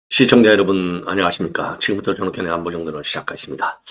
시청자 여러분 안녕하십니까. 지금부터 저녁견의 안보정도를 시작하겠습니다.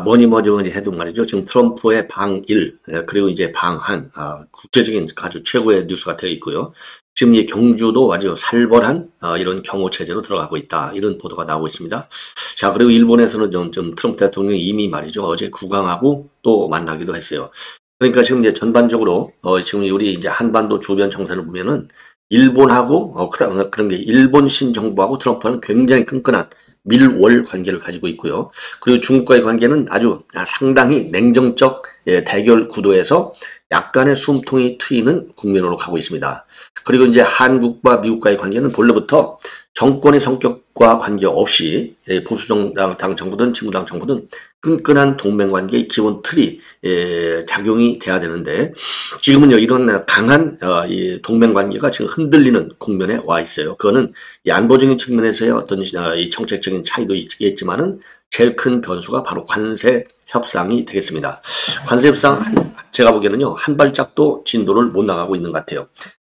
뭐니 해도 말이죠. 지금 트럼프의 방1 그리고 이제 방1 국제적인 아주 최고의 뉴스가 되어 있고요. 지금 이 경주도 아주 살벌한 이런 경호 체제로 들어가고 있다. 이런 보도가 나오고 있습니다. 자, 그리고 일본에서는 좀 트럼프 대통령이 이미 말이죠. 어제 국왕하고 또 만나기도 했어요. 그러니까 지금 이제 전반적으로 지금 우리 이제 한반도 주변 정세를 보면은 일본하고 그런 게 일본 신정부하고 트럼프는 굉장히 끈끈한 밀월 관계를 가지고 있고요. 그리고 중국과의 관계는 아주 상당히 냉정적 대결 구도에서 약간의 숨통이 트이는 국면으로 가고 있습니다. 그리고 이제 한국과 미국과의 관계는 본래부터 정권의 성격과 관계없이 보수당 정부든 진보당 정부든 끈끈한 동맹관계의 기본 틀이 작용이 돼야 되는데 지금은요 이런 강한 이 동맹관계가 지금 흔들리는 국면에 와 있어요. 그거는 이 안보적인 측면에서의 어떤 이 정책적인 차이도 있겠지만은 제일 큰 변수가 바로 관세 협상이 되겠습니다. 관세 협상 제가 보기에는요 한 발짝도 진도를 못 나가고 있는 것 같아요.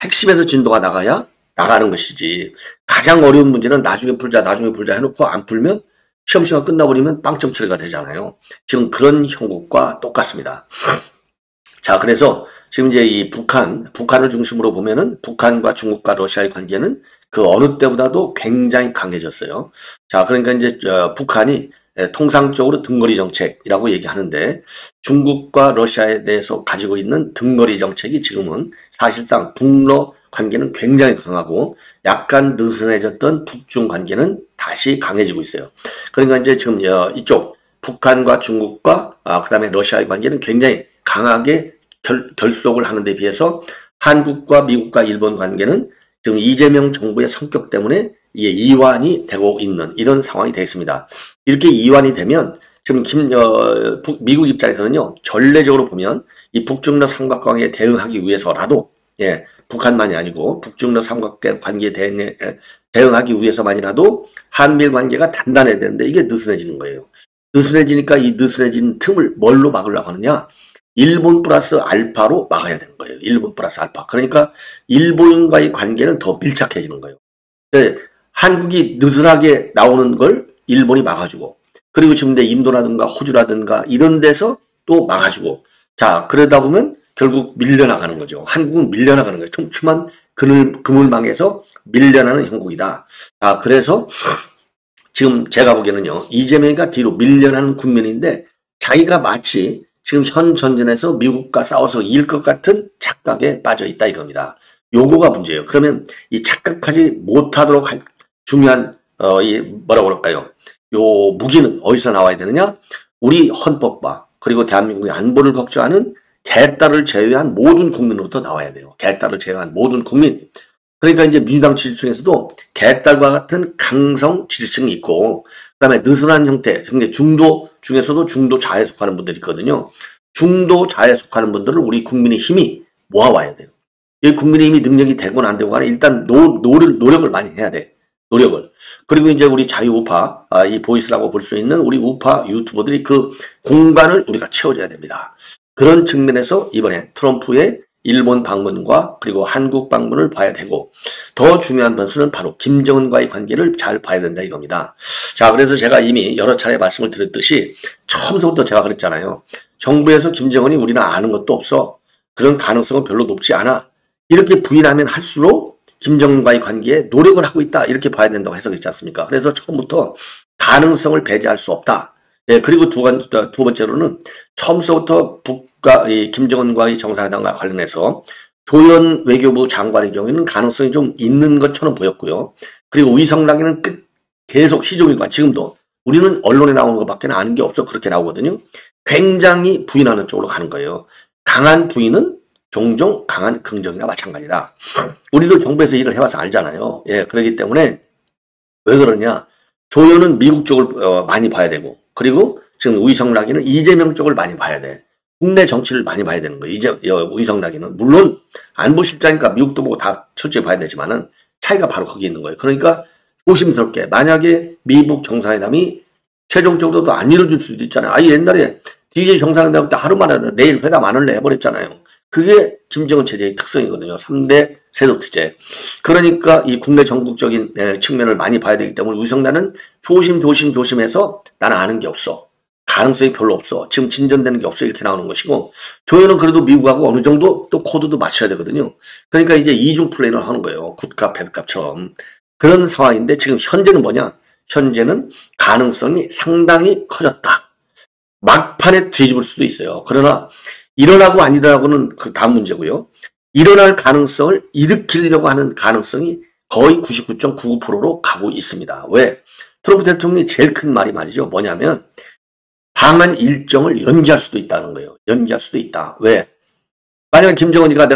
핵심에서 진도가 나가야 나가는 것이지 가장 어려운 문제는 나중에 풀자 해놓고 안 풀면 시험시간 끝나버리면 빵점 처리가 되잖아요. 지금 그런 형국과 똑같습니다. 자, 그래서 지금 이제 이 북한을 중심으로 보면은 북한과 중국과 러시아의 관계는 그 어느 때보다도 굉장히 강해졌어요. 자, 그러니까 이제 북한이 통상적으로 등거리 정책이라고 얘기하는데 중국과 러시아에 대해서 가지고 있는 등거리 정책이 지금은 사실상 북러 관계는 굉장히 강하고 약간 느슨해졌던 북중 관계는 다시 강해지고 있어요. 그러니까 이제 지금 이쪽 북한과 중국과 그다음에 러시아의 관계는 굉장히 강하게 결속을 하는 데 비해서 한국과 미국과 일본 관계는 지금 이재명 정부의 성격 때문에 이게 이완이 되고 있는 이런 상황이 되겠습니다. 이렇게 이완이 되면 지금 미국 입장에서는요 전례적으로 보면 이 북중러 삼각관계에 대응하기 위해서라도 북한만이 아니고 북중러 삼각관계에 대응하기 위해서만이라도 한미일 관계가 단단해야 되는데 이게 느슨해지는 거예요. 느슨해지니까 이 느슨해진 틈을 뭘로 막으려고 하느냐? 일본 플러스 알파로 막아야 되는 거예요. 일본 플러스 알파. 그러니까 일본과의 관계는 더 밀착해지는 거예요. 한국이 느슨하게 나오는 걸 일본이 막아주고 그리고 지금 인도라든가 호주라든가 이런 데서 또 막아주고 자 그러다 보면 결국 밀려나가는 거죠. 한국은 밀려나가는 거예요. 촘촘한 그물망에서 밀려나는 형국이다. 그래서 지금 제가 보기에는요. 이재명이가 뒤로 밀려나는 국면인데 자기가 마치 지금 현 전전에서 미국과 싸워서 이길 것 같은 착각에 빠져 있다 이겁니다. 요거가 문제예요. 그러면 이 착각하지 못하도록 할 중요한 이 뭐라고 그럴까요? 요 무기는 어디서 나와야 되느냐? 우리 헌법과 그리고 대한민국의 안보를 걱정하는 개딸을 제외한 모든 국민으로부터 나와야 돼요. 개딸을 제외한 모든 국민. 그러니까 이제 민주당 지지층에서도 개딸과 같은 강성 지지층이 있고, 그 다음에 느슨한 형태, 중도 중에서도 중도자에 속하는 분들이 있거든요. 중도자에 속하는 분들을 우리 국민의 힘이 모아와야 돼요. 이 국민의 힘이 능력이 되거나 안 되거나 일단 노력을 많이 해야 돼. 노력을. 그리고 이제 우리 자유우파, 이 보이스라고 볼 수 있는 우리 우파 유튜버들이 그 공간을 우리가 채워줘야 됩니다. 그런 측면에서 이번에 트럼프의 일본 방문과 그리고 한국 방문을 봐야 되고 더 중요한 변수는 바로 김정은과의 관계를 잘 봐야 된다 이겁니다. 자, 그래서 제가 이미 여러 차례 말씀을 드렸듯이 처음부터 제가 그랬잖아요. 정부에서 김정은이 우리는 아는 것도 없어. 그런 가능성은 별로 높지 않아. 이렇게 부인하면 할수록 김정은과의 관계에 노력을 하고 있다. 이렇게 봐야 된다고 해석했지 않습니까? 그래서 처음부터 가능성을 배제할 수 없다. 그리고 두 번째로는 처음부터 이 김정은과의 정상회담과 관련해서 조현 외교부 장관의 경우에는 가능성이 좀 있는 것처럼 보였고요. 그리고 위성락이는 계속 시종일관 지금도 우리는 언론에 나오는 것밖에 아는 게 없어 그렇게 나오거든요. 굉장히 부인하는 쪽으로 가는 거예요. 강한 부인은 종종 강한 긍정이나 마찬가지다. 우리도 정부에서 일을 해봐서 알잖아요. 그렇기 때문에 왜 그러냐. 조현은 미국 쪽을 많이 봐야 되고 그리고 지금 위성락이는 이재명 쪽을 많이 봐야 돼. 국내 정치를 많이 봐야 되는 거예요. 위성락이는. 물론 안보실장이니까 미국도 보고 다 철저히 봐야 되지만은 차이가 바로 거기 있는 거예요. 그러니까 조심스럽게 만약에 미국 정상회담이 최종적으로도 안 이루어질 수도 있잖아요. 아니 옛날에 DJ 정상회담 때 하루 만에 내일 회담 안 할래 해버렸잖아요. 그게 김정은 체제의 특성이거든요. 3대 세력 체제. 그러니까 이 국내 전국적인 측면을 많이 봐야 되기 때문에 유성단은 조심해서 나는 아는 게 없어. 가능성이 별로 없어. 지금 진전되는 게 없어. 이렇게 나오는 것이고 조현은 그래도 미국하고 어느 정도 또 코드도 맞춰야 되거든요. 그러니까 이제 이중 플레이를 하는 거예요. 굿값, 배드값처럼. 그런 상황인데 지금 현재는 뭐냐? 현재는 가능성이 상당히 커졌다. 막판에 뒤집을 수도 있어요. 그러나 일어나고 안 일어나고는 그 다음 문제고요. 일어날 가능성을 일으키려고 하는 가능성이 거의 99.99%로 가고 있습니다. 왜? 트럼프 대통령이 제일 큰 말이 말이죠. 뭐냐면 방한 일정을 연기할 수도 있다는 거예요. 연기할 수도 있다. 왜? 만약에 김정은이가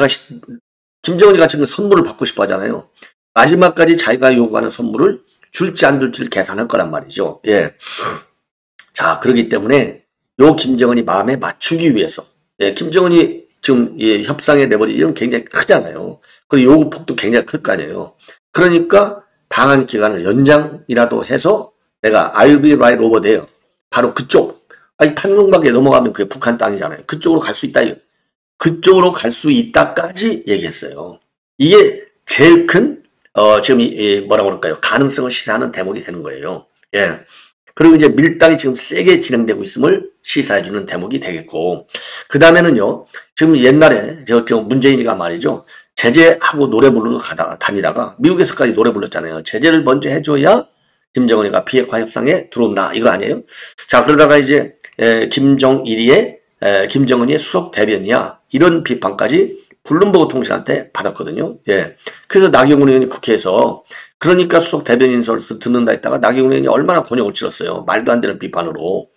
지금 선물을 받고 싶어 하잖아요. 마지막까지 자기가 요구하는 선물을 줄지 안 줄지를 계산할 거란 말이죠. 예. 자, 그렇기 때문에 요 김정은이 마음에 맞추기 위해서 김정은이 지금 협상의 레버리지는 굉장히 크잖아요. 그리고 요구폭도 굉장히 클 거 아니에요. 그러니까 방한 기간을 연장이라도 해서 내가 I'll be right over there. 바로 그쪽. 아니 탄용밖에 넘어가면 그게 북한 땅이잖아요. 그쪽으로 갈 수 있다. 그쪽으로 갈 수 있다까지 얘기했어요. 이게 제일 큰 지금 뭐라고 그럴까요? 가능성을 시사하는 대목이 되는 거예요. 예. 그리고 이제 밀당이 지금 세게 진행되고 있음을 시사해주는 대목이 되겠고, 그 다음에는요, 지금 옛날에, 저 문재인이가 말이죠, 제재하고 노래 부르러 다니다가, 미국에서까지 노래 불렀잖아요. 제재를 먼저 해줘야 김정은이가 비핵화 협상에 들어온다. 이거 아니에요? 자, 그러다가 이제, 김정은이의 수석 대변이야. 이런 비판까지 블룸버그 통신한테 받았거든요. 예. 그래서 나경원 의원이 국회에서 그러니까 수석 대변인으로서 듣는다 했다가 나경원 의원이 얼마나 곤욕을 치렀어요. 말도 안 되는 비판으로.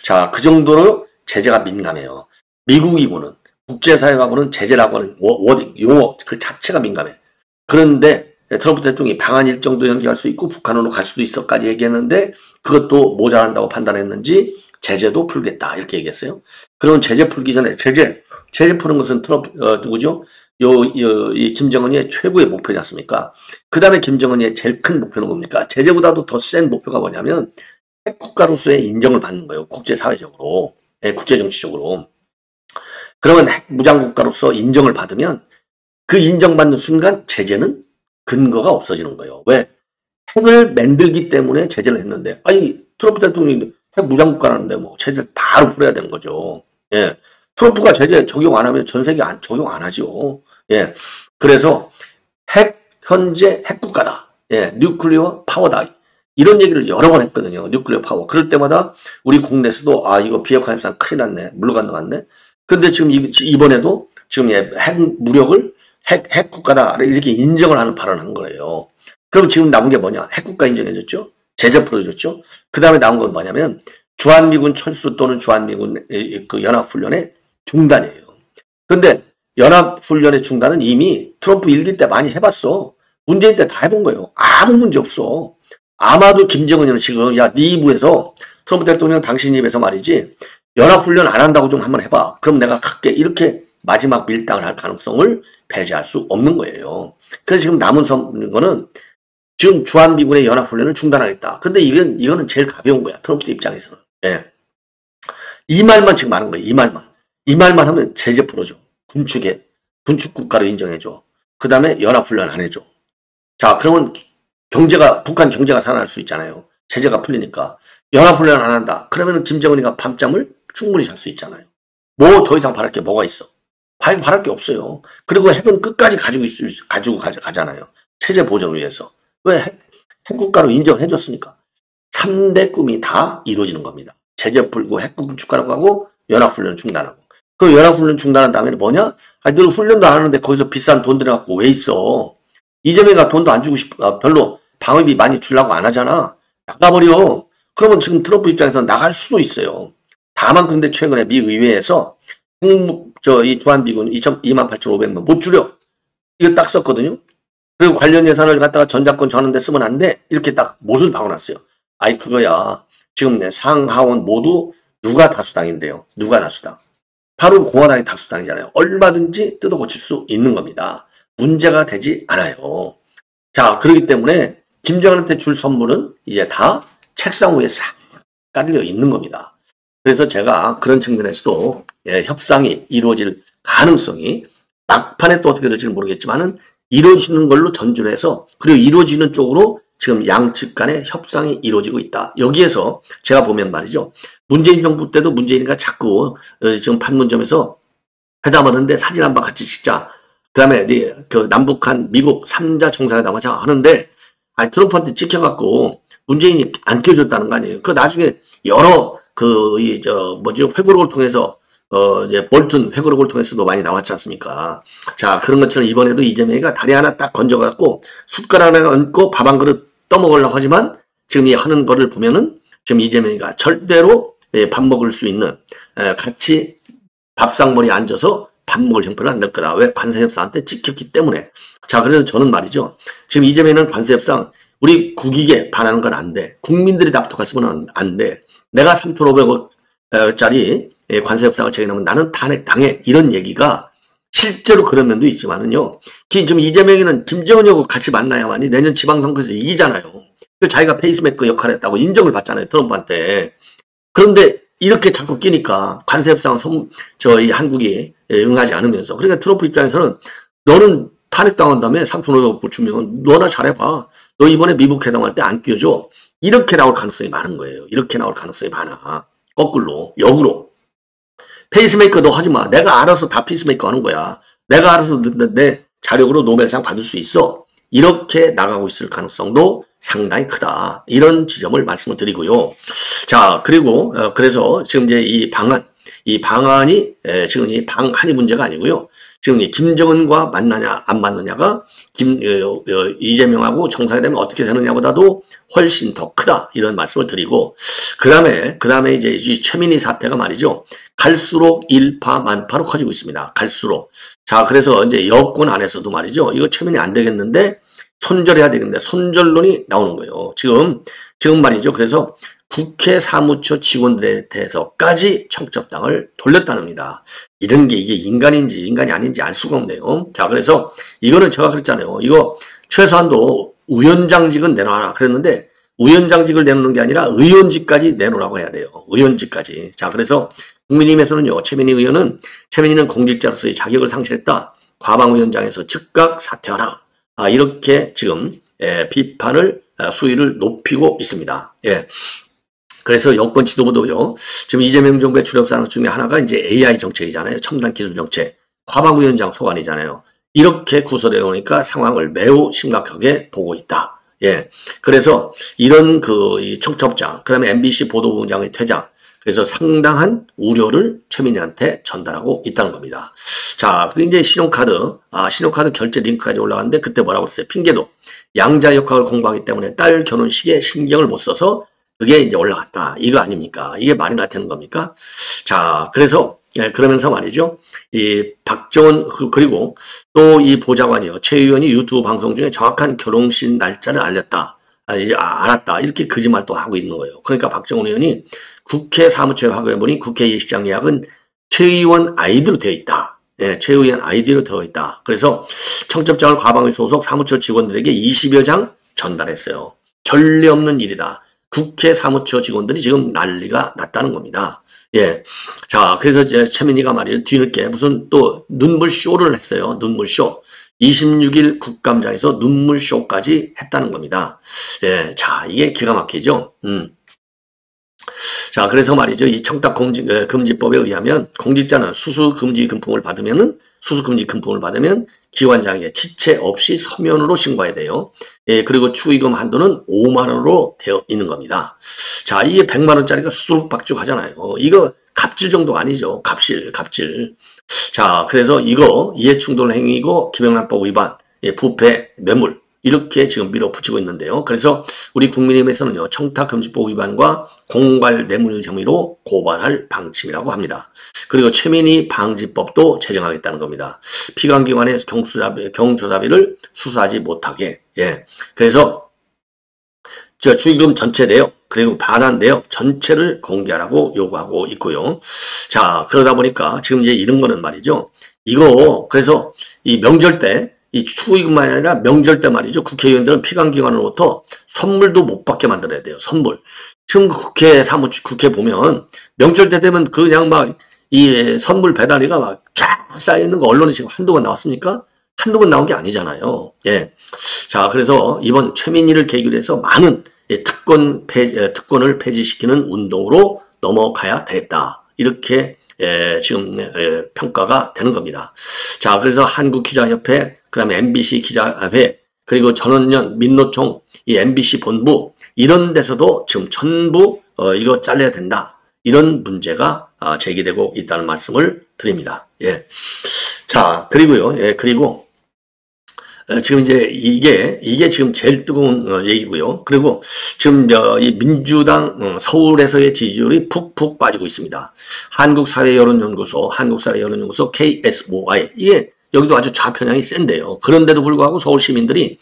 자, 그 정도로 제재가 민감해요. 미국이 보는 국제사회가 보는 제재라고 하는 워딩, 용어 그 자체가 민감해. 그런데 트럼프 대통령이 방한 일정도 연기할 수 있고 북한으로 갈 수도 있어까지 얘기했는데 그것도 모자란다고 판단했는지 제재도 풀겠다 이렇게 얘기했어요. 그러면 제재 풀기 전에 제재 푸는 것은 누구죠? 이 김정은이의 최고의 목표지 않습니까? 그 다음에 김정은이의 제일 큰 목표는 뭡니까? 제재보다도 더 센 목표가 뭐냐면 핵국가로서의 인정을 받는 거예요. 국제사회적으로, 국제정치적으로. 그러면 핵무장국가로서 인정을 받으면 그 인정받는 순간 제재는 근거가 없어지는 거예요. 왜? 핵을 만들기 때문에 제재를 했는데, 아니 트럼프 대통령이 핵무장국가라는데 뭐 제재 바로 풀어야 되는 거죠. 예. 트럼프가 제재 적용 안 하면 전 세계 적용 안 하죠. 예. 그래서 현재 핵국가다. 예. 뉴클리어 파워다. 이런 얘기를 여러 번 했거든요. 뉴클리어 파워. 그럴 때마다 우리 국내에서도 이거 비핵화 협상 큰일 났네. 물러간 것 같네. 근데 지금 이번에도 지금 핵 무력을 핵국가다. 이렇게 인정을 하는 발언을 한 거예요. 그럼 지금 남은 게 뭐냐? 핵국가 인정해줬죠? 제재 풀어줬죠? 그 다음에 나온 건 뭐냐면 주한미군 철수 또는 주한미군 그 연합훈련의 중단이에요. 근데 연합훈련의 중단은 이미 트럼프 일기 때 많이 해봤어. 문재인 때 다 해본 거예요. 아무 문제 없어. 아마도 김정은이는 지금 네 입에서 트럼프 대통령 당신 입에서 말이지 연합훈련 안 한다고 좀 한번 해봐. 그럼 내가 갈게. 이렇게 마지막 밀당을 할 가능성을 배제할 수 없는 거예요. 그래서 지금 남은 거는 지금 주한미군의 연합훈련을 중단하겠다. 근데 이거는 제일 가벼운 거야. 트럼프 입장에서는. 예. 이 말만 지금 하는 거예요. 이 말만 하면 제재 풀어줘. 군축 국가로 인정해줘. 그 다음에 연합훈련 안 해줘. 자, 그러면 북한 경제가 살아날 수 있잖아요. 제재가 풀리니까. 연합훈련 안 한다. 그러면 김정은이가 밤잠을 충분히 잘 수 있잖아요. 뭐 더 이상 바랄 게 뭐가 있어? 바랄 게 없어요. 그리고 핵은 끝까지 가지고 가잖아요. 체제 보존을 위해서. 왜 핵국가로 인정해줬으니까. 3대 꿈이 다 이루어지는 겁니다. 제재 풀고 핵군축가라고 하고 연합훈련 중단하고. 그 연합훈련 중단한 다음에는 뭐냐? 늘 훈련도 안 하는데 거기서 비싼 돈 들여갖고 왜 있어? 이재명이가 돈도 안 주고 별로 방어비 많이 주려고 안 하잖아. 나가버려. 그러면 지금 트럼프 입장에서 나갈 수도 있어요. 다만 근데 최근에 미 의회에서 이 주한미군 28,500명 못 줄여. 이거 딱 썼거든요. 그리고 관련 예산을 갖다가 전작권 전환데 쓰면 안 돼. 이렇게 딱 못을 박아놨어요. 아이 그거야. 지금 상하원 모두 누가 다수당인데요. 누가 다수당. 바로 공화당이 다수당이잖아요. 얼마든지 뜯어 고칠 수 있는 겁니다. 문제가 되지 않아요. 자, 그렇기 때문에 김정은한테 줄 선물은 이제 다 책상 위에 싹 깔려 있는 겁니다. 그래서 제가 그런 측면에서도 협상이 이루어질 가능성이 막판에 또 어떻게 될지는 모르겠지만은 이루어지는 걸로 전제를 해서 그리고 이루어지는 쪽으로 지금 양측 간의 협상이 이루어지고 있다. 여기에서 제가 보면 말이죠. 문재인 정부 때도 문재인이가 자꾸 지금 판문점에서 회담하는데 사진 한 방 같이 찍자. 그 다음에 그 남북한 미국 3자 정상회담 하자 하는데 트럼프한테 찍혀갖고 문재인이 안 껴줬다는 거 아니에요. 그 나중에 여러 회고록을 통해서 이제 볼튼 회고록을 통해서도 많이 나왔지 않습니까? 자, 그런 것처럼 이번에도 이재명이가 다리 하나 딱 건져갖고 숟가락 하나 얹고 밥 한 그릇 떠먹으려고 하지만 지금 이 하는 거를 보면은 지금 이재명이가 절대로 밥 먹을 수 있는 같이 밥상머리에 앉아서 밥 먹을 형편을 안 될 거다. 왜? 관세협상한테 찍혔기 때문에. 자, 그래서 저는 말이죠. 지금 이재명은 관세협상 우리 국익에 반하는 건 안 돼. 국민들이 납득했으면 안 돼. 내가 3,500억짜리 관세협상을 제기하면 나는 탄핵당해. 이런 얘기가 실제로 그런 면도 있지만은요. 지금 이재명이는 김정은하고 같이 만나야만이 내년 지방선거에서 이기잖아요. 자기가 페이스메이커 역할을 했다고 인정을 받잖아요. 트럼프한테. 그런데 이렇게 자꾸 끼니까 관세협상은 이 한국이 응하지 않으면서. 그러니까 트럼프 입장에서는 너는 탄핵당한 다음에 3,500억 주면 너나 잘해봐. 너 이번에 미국 회담할 때 안 끼워줘. 이렇게 나올 가능성이 많은 거예요. 이렇게 나올 가능성이 많아. 거꾸로, 역으로. 페이스메이커 너 하지 마. 내가 알아서 다 페이스메이커 하는 거야. 내가 알아서 내 자력으로 노벨상 받을 수 있어. 이렇게 나가고 있을 가능성도 상당히 크다. 이런 지점을 말씀을 드리고요. 자, 그리고 그래서 지금 이제 이 방안이 지금 이 방한이 문제가 아니고요. 지금 이 김정은과 만나냐 안 만나냐가 이재명하고 정상회담이 어떻게 되느냐보다도 훨씬 더 크다. 이런 말씀을 드리고 그다음에 이제 이 최민희 사태가 말이죠. 갈수록 일파만파로 커지고 있습니다. 갈수록. 자, 그래서 이제 여권 안에서도 말이죠. 이거 최민희 안 되겠는데 손절해야 되겠는데 손절론이 나오는 거예요. 지금 말이죠. 그래서 국회 사무처 직원들에 대해서까지 청첩장을 돌렸다는 겁니다. 이런 게 이게 인간인지 인간이 아닌지 알 수가 없네요. 자, 그래서 이거는 제가 그랬잖아요. 이거 최소한도 위원장직은 내놔라 그랬는데 위원장직을 내놓는 게 아니라 의원직까지 내놓으라고 해야 돼요. 의원직까지. 자, 그래서 국민의힘에서는요. 최민희는 공직자로서의 자격을 상실했다. 과방위원장에서 즉각 사퇴하라. 이렇게 지금 비판을 수위를 높이고 있습니다. 예. 그래서 여권 지도부도요. 지금 이재명 정부의 주력 산업 중에 하나가 이제 AI 정책이잖아요. 첨단 기술 정책. 과방위원장 소관이잖아요. 이렇게 구설해 오니까 상황을 매우 심각하게 보고 있다. 예. 그래서 이런 이 청첩장, 그다음에 MBC 보도국장의 퇴장, 그래서 상당한 우려를 최민희한테 전달하고 있다는 겁니다. 자, 그리고 이제 신용카드 결제 링크까지 올라갔는데 그때 뭐라고 했어요? 핑계도 양자 역학을 공부하기 때문에 딸 결혼식에 신경을 못 써서 그게 이제 올라갔다. 이거 아닙니까? 이게 말이나 되는 겁니까? 자, 그래서 그러면서 말이죠. 이 박정원 그리고 또 이 보좌관이요. 최 의원이 유튜브 방송 중에 정확한 결혼식 날짜를 알았다. 이렇게 거짓말 또 하고 있는 거예요. 그러니까 박정원 의원이 국회 사무처에 확인해보니 국회 예식장 예약은 최 의원 아이디로 되어 있다. 예, 최 의원 아이디로 되어 있다. 그래서 청첩장을 과방위 소속 사무처 직원들에게 20여 장 전달했어요. 전례 없는 일이다. 국회 사무처 직원들이 지금 난리가 났다는 겁니다. 예. 자, 그래서 이제 최민희가 말이에요. 뒤늦게 무슨 또 눈물쇼를 했어요. 눈물쇼. 26일 국감장에서 눈물쇼까지 했다는 겁니다. 예. 자, 이게 기가 막히죠. 자, 그래서 말이죠. 이 청탁금지법에 의하면 공직자는 수수금지 금품을 받으면 기관장에게 지체 없이 서면으로 신고해야 돼요. 예, 그리고 축의금 한도는 5만 원으로 되어 있는 겁니다. 자, 이게 100만 원짜리가 수두룩박죽 하잖아요. 이거 갑질 정도가 아니죠. 갑질. 자, 그래서 이거 이해충돌 행위고 김영란법 위반, 부패, 뇌물 이렇게 지금 밀어붙이고 있는데요. 그래서 우리 국민의힘에서는요. 청탁금지법 위반과 공발 뇌물 혐의로 고발할 방침이라고 합니다. 그리고 최민희 방지법도 제정하겠다는 겁니다. 피감기관의 경조사비를 수사하지 못하게. 예. 그래서 축의금 전체 내역 그리고 반환 내역 전체를 공개하라고 요구하고 있고요. 자, 그러다 보니까 지금 이제 이런 거는 말이죠. 이거 그래서 이 명절 때 이 추후이뿐만 아니라 명절 때 말이죠. 국회의원들은 피감기관으로부터 선물도 못 받게 만들어야 돼요. 선물. 지금 국회 보면 명절 때 되면 그냥 막 이 선물 배달이가 막 쫙 쌓여있는 거 언론에 지금 한두 번 나왔습니까? 한두 번 나온 게 아니잖아요. 예. 자, 그래서 이번 최민희를 계기로 해서 많은 특권을 폐지시키는 운동으로 넘어가야 되겠다. 이렇게 지금 평가가 되는 겁니다. 자, 그래서 한국기자협회, 그 다음에 MBC 기자회, 그리고 전원년 민노총, 이 MBC 본부 이런 데서도 지금 전부 이거 잘라야 된다. 이런 문제가 제기되고 있다는 말씀을 드립니다. 예. 자, 그리고요. 예, 그리고 지금 이제 이게 지금 제일 뜨거운 얘기고요. 그리고 지금 이 민주당 서울에서의 지지율이 푹푹 빠지고 있습니다. 한국사회여론연구소 KSOI 이게 여기도 아주 좌편향이 센데요. 그런데도 불구하고 서울 시민들이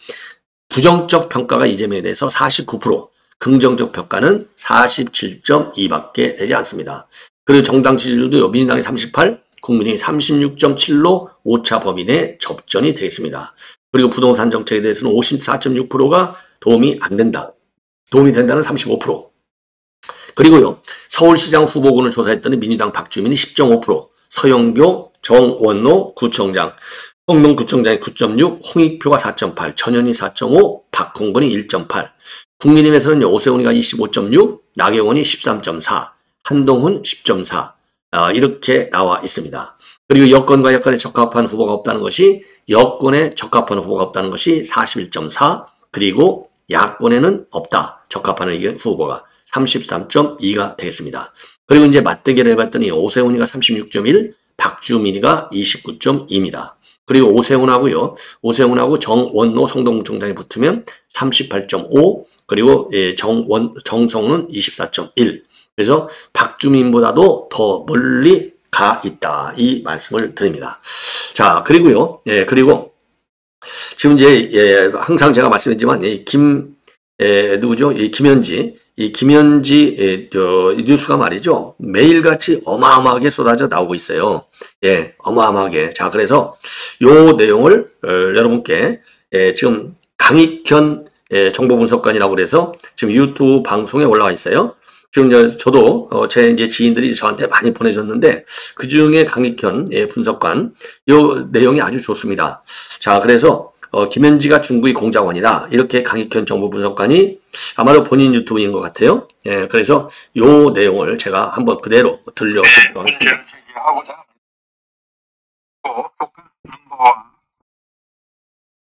부정적 평가가 이재명에 대해서 49%, 긍정적 평가는 47.2밖에 되지 않습니다. 그리고 정당 지지율도 민주당이 38, 국민이 36.7로 5차 범위 내 접전이 되겠습니다. 그리고 부동산 정책에 대해서는 54.6%가 도움이 안 된다. 도움이 된다는 35%. 그리고요, 서울시장 후보군을 조사했더니 민주당 박주민이 10.5%, 서영교, 정원로 구청장, 홍동구청장이 9.6, 홍익표가 4.8, 전현희 4.5, 박홍근이 1.8. 국민의힘에서는 오세훈이가 25.6, 나경원이 13.4, 한동훈 10.4 이렇게 나와 있습니다. 그리고 여권과 여권에 적합한 후보가 없다는 것이 41.4, 그리고 야권에는 없다. 적합한 후보가 33.2가 되겠습니다. 그리고 이제 맞대결을 해봤더니 오세훈이가 36.1, 박주민이가 29.2입니다. 그리고 오세훈하고 정원로 성동구청장이 붙으면 38.5, 그리고 정성훈은 24.1. 그래서 박주민보다도 더 멀리 가 있다. 이 말씀을 드립니다. 자, 그리고요. 예, 그리고 지금 이제 항상 제가 말씀했지만 누구죠? 김현지 뉴스가 말이죠. 매일같이 어마어마하게 쏟아져 나오고 있어요. 예, 어마어마하게. 자, 그래서 요 내용을 여러분께 지금 강익현 정보분석관이라고 그래서 지금 유튜브 방송에 올라와 있어요. 지금 저도 제 이제 지인들이 저한테 많이 보내줬는데 그 중에 강익현 분석관 요 내용이 아주 좋습니다. 자, 그래서 김현지가 중국의 공작원이다. 이렇게 강익현 정보분석관이 아마도 본인 유튜브인 것 같아요. 예, 그래서 요 내용을 제가 한번 그대로 들려드리도록 하겠습니다. 제기하고자 국가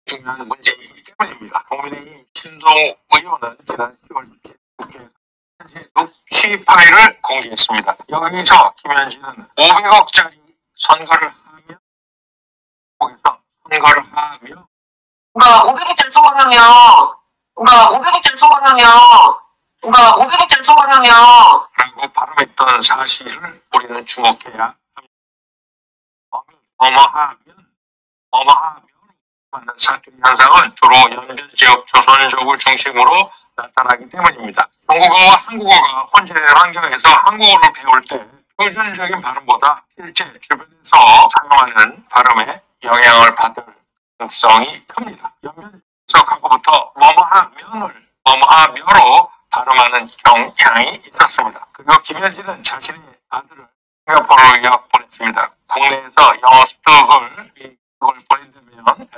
중요한 문제이기 때문입니다. 국민의힘 신동 의원은 지난 10월 국회에서 현재 녹취 파일을 공개했습니다. 여기서 김현지는 500억짜리 선거를 하면 그러니까 500억짜리 소환하면 라고 발음했던 사실을 우리는 주목해야 합니다. 어마하면 사투리 현상은 주로 연변 지역 조선족을 중심으로 나타나기 때문입니다. 중국어와 한국어가 혼재된 환경에서 한국어를 배울 때 표준적인 발음보다 실제 주변에서 사용하는 발음에 영향을 받을 가능성이 큽니다. 연변에서 과거부터 뭐뭐하며로 발음하는 경향이 있었습니다. 그리고 김현지는 자신의 아들을 싱가포르로 유학 보냈습니다. 국내에서 영어 습득을 보낸다면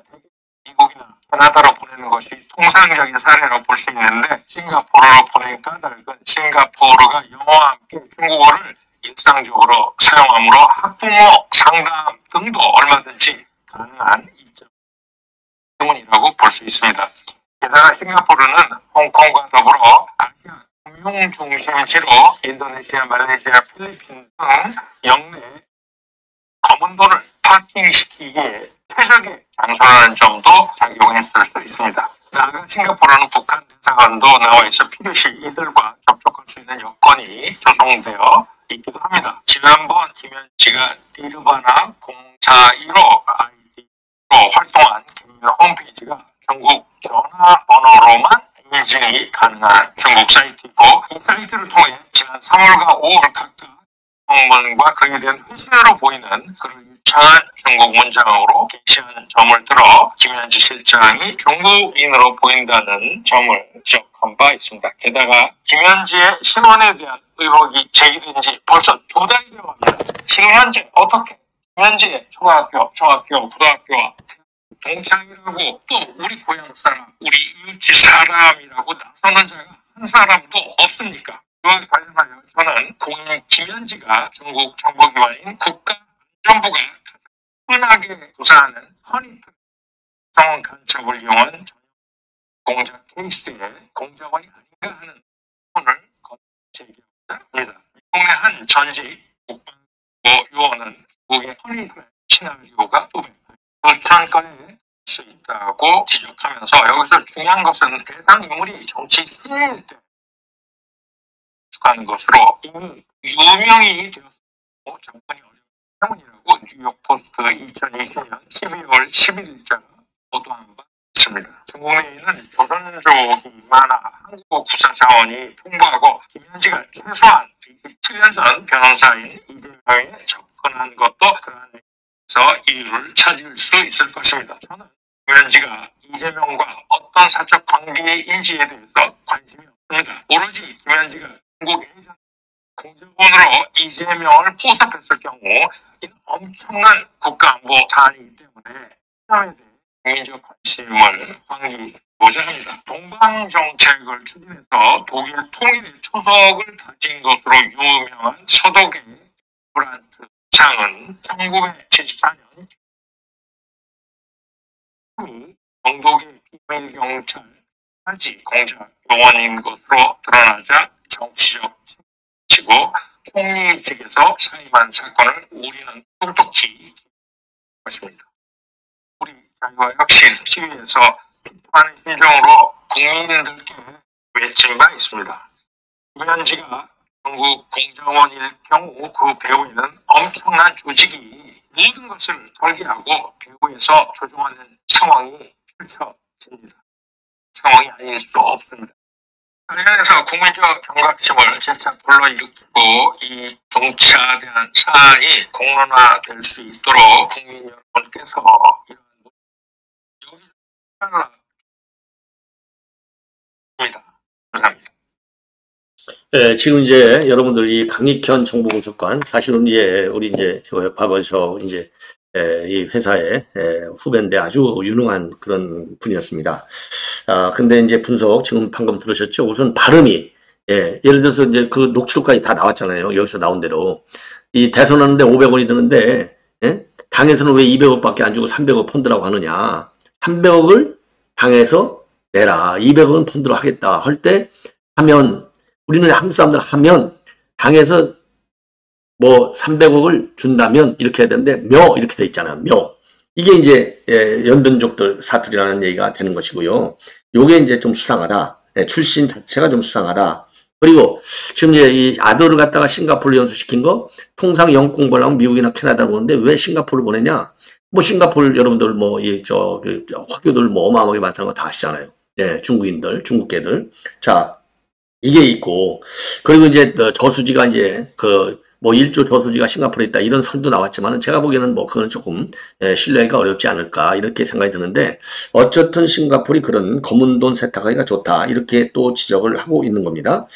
미국이나 캐나다로 보내는 것이 통상적인 사례라고 볼 수 있는데 싱가포르로 보낸 까닭은 싱가포르가 영어와 함께 중국어를 일상적으로 사용하므로 학부모 상담 등도 얼마든지 가능한 이점 때문이라고 볼 수 있습니다. 게다가 싱가포르는 홍콩과 더불어 아시아 금융 중심지로 인도네시아, 말레이시아, 필리핀 등 영내 검은 돈을 파킹시키기에 최적의 장소라는 점도 작용했을 수 있습니다. 나아가 싱가포르는 북한 대사관도 나와 있어 필요시 이들과 접촉할 수 있는 여건이 조성되어 있기도 합니다. 지난번 김현지가 디르바나 0415 아이디로 활동한 개인 홈페이지가 중국 전화번호로만 인증이 가능한 중국 사이트이고 이 사이트를 통해 지난 3월과 5월 각각 방문과 그에 대한 회신으로 보이는 그런 유창한 중국 문장으로 게시한 점을 들어 김현지 실장이 중국인으로 보인다는 점을 지적한 바 있습니다. 게다가 김현지의 신원에 대한 의혹이 제기된 지 벌써 2달이 되어갑니다. 지금 현재 어떻게 김현지의 중학교, 고등학교와 동창이라고 또 우리 고향 사람, 우리 이웃집 사람이라고 나서는 자가 한 사람도 없습니까? 이와 관련하여 저는 공인 김현지가 중국 정보기관인 국가안전부가 가장 흔하게 조사하는 허니트 성 간첩을 이용한 공작 케이스의 공작원이 아닌가 하는 손을 제기합니다. 미국의 한 전직 국방부 요원은 중국의 허니트 시나리오가 불탄 건일 수 있다고 지적하면서 여기서 중요한 것은 대상 인물이 정치 승리일 때 하는 것으로 이미 유명이 되었고 정권이 어려운 때문이라고 뉴욕 포스트 2020년 12월 11일자가 보도한 바 있습니다. 중국 내에는 조선족이 많아 한국어 구사 자원이 풍부하고 김현지가 최소한 27년 전 변호사인 이재명에 접근한 것도 그러한 면에서 이유를 찾을 수 있을 것입니다. 저는 김현지가 이재명과 어떤 사적 관계인지에 대해서 관심이 없습니다. 오로지 김현지가 중국 예전 공작원으로 이재명을 포섭했을 경우 이는 엄청난 국가안보 사안이기 때문에 이점에 대해 국민적 관심을 환기하고자 합니다. 동방정책을 추진해서 독일 통일의 초석을 다진 것으로 유명한 서독의 브란트 장은 1974년 정독의 비밀경찰까지 공작 요원인 것으로 드러나자 정치적 책임지고 총리 측에서 사임한 사건을 우리는 똑똑히 했습니다. 우리 자유와 혁신 시위에서 비판의 심정으로 국민들께 외친 바 있습니다. 김현지가 중국 공작원일 경우 그 배후에는 엄청난 조직이 모든 것을 설계하고 배후에서 조종하는 상황이 펼쳐집니다. 상황이 아닐 수 없습니다. 관련해서 국민적 경각심을 재차 불러일으키고 이 중차대한 사안이 공론화될 수 있도록 국민 여러분께서 이런 여기서 감사합니다. 네, 지금 이제 여러분들 이 강익현 정보분석관 사실은 이제 우리 이제 바버샵 이제 이 회사의 후배인데 아주 유능한 그런 분이었습니다. 근데 이제 분석 지금 방금 들으셨죠? 우선 발음이 예를 들어서 이제 그 녹취록까지 다 나왔잖아요. 여기서 나온 대로 이 대선하는데 500원이 드는데 당에서는 왜 200억밖에 안 주고 300억 펀드라고 하느냐? 300억을 당에서 내라. 200억은 펀드로 하겠다 할 때 하면 우리는 한국 사람들 하면 당에서 뭐 300억을 준다면 이렇게 해야 되는데 이렇게 돼 있잖아요. 이게 이제 연변족들 사투리라는 얘기가 되는 것이고요. 요게 이제 좀 수상하다. 출신 자체가 좀 수상하다. 그리고 지금 이제 이 아들을 갖다가 싱가포르 연수시킨 거 통상 영국 공부를 하면 미국이나 캐나다 보는데 왜 싱가포르를 보내냐? 뭐 싱가포르 여러분들 뭐 화교들 뭐 어마어마하게 많다는 거 다 아시잖아요. 중국인들, 중국계들. 자, 이게 있고 그리고 이제 저수지가 이제 뭐 1조 저수지가 싱가포르에 있다 이런 설도 나왔지만은 제가 보기에는 뭐 그건 조금 신뢰가 어렵지 않을까 이렇게 생각이 드는데 어쨌든 싱가포르이 그런 검은 돈 세탁하기가 좋다 이렇게 또 지적을 하고 있는 겁니다.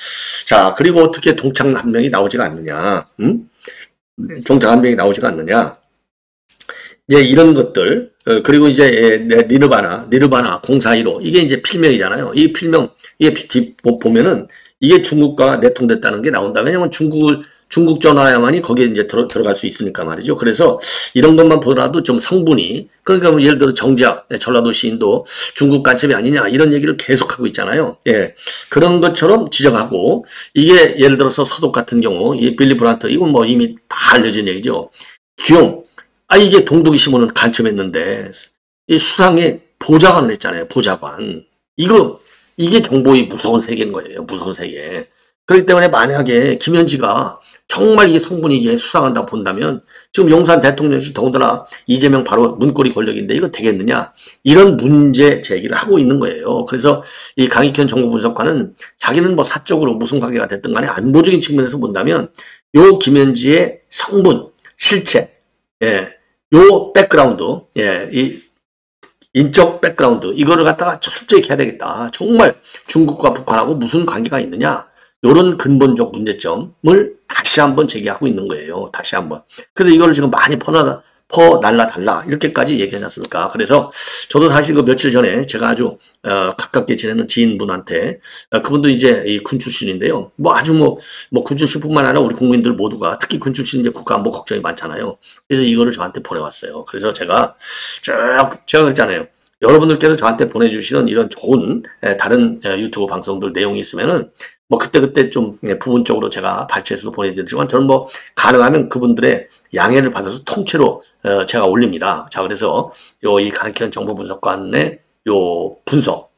자, 그리고 어떻게 동창 한 명이 나오지가 않느냐, 동창 한 명이 나오지가 않느냐. 이제 이런 것들 그리고 이제 니르바나 042로 이게 이제 필명이잖아요. 이 필명 이게 보면은 이게 중국과 내통됐다는 게 나온다. 왜냐면 중국 전화야만이 거기에 이제 들어갈 수 있으니까 말이죠. 그래서 이런 것만 보더라도 좀 성분이 그러니까 뭐 예를 들어 정작 전라도 시인도 중국 간첩이 아니냐 이런 얘기를 계속하고 있잖아요. 그런 것처럼 지적하고 이게 예를 들어서 서독 같은 경우 이 빌리 브란트 이건 뭐 이미 다 알려진 얘기죠. 기용 이게 동독이 신문은 간첩했는데 이 수상에 보좌관을 했잖아요. 보좌관. 이게 정보의 무서운 세계인 거예요. 무서운 세계. 그렇기 때문에 만약에 김현지가 정말 이게 성분이 이게 수상한다 본다면 지금 용산 대통령실 더군다나 이재명 바로 문고리 권력인데 이거 되겠느냐 이런 문제 제기를 하고 있는 거예요. 그래서 이 강익현 정보분석관은 자기는 뭐 사적으로 무슨 관계가 됐든 간에 안보적인 측면에서 본다면 요 김현지의 성분, 실체, 예, 요 백그라운드, 예, 이 인적 백그라운드 이거를 갖다가 철저히 해야 되겠다. 정말 중국과 북한하고 무슨 관계가 있느냐? 이런 근본적 문제점을 다시 한번 제기하고 있는 거예요. 다시 한번. 그래서 이걸 지금 많이 퍼날라달라 이렇게까지 얘기하지 않습니까? 그래서 저도 사실 그 며칠 전에 제가 아주 가깝게 지내는 지인분한테 그분도 이제 이 군 출신인데요. 뭐 아주 뭐 군 출신뿐만 아니라 우리 국민들 모두가 특히 군 출신 이제 국가안보 걱정이 많잖아요. 그래서 이거를 저한테 보내왔어요. 그래서 제가 그랬잖아요. 여러분들께서 저한테 보내주시는 이런 좋은 다른 유튜브 방송들 내용이 있으면은 뭐 그때 좀 부분적으로 제가 발췌해서 보내드리지만 저는 뭐 가능하면 그분들의 양해를 받아서 통째로 제가 올립니다. 자, 그래서 이 가르키는 정보분석관의 요 분석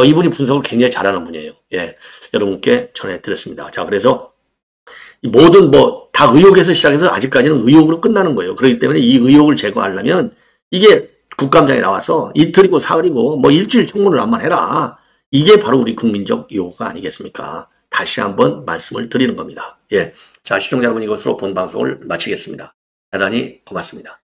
이분이 분석을 굉장히 잘하는 분이에요. 예, 여러분께 전해드렸습니다. 자, 그래서 모든 뭐 다 의혹에서 시작해서 아직까지는 의혹으로 끝나는 거예요. 그렇기 때문에 이 의혹을 제거하려면 이게 국감장에 나와서 이틀이고 사흘이고 뭐 일주일 청문을 한번 해라. 이게 바로 우리 국민적 요구가 아니겠습니까? 다시 한번 말씀을 드리는 겁니다. 예. 자, 시청자 여러분 이것으로 본 방송을 마치겠습니다. 대단히 고맙습니다.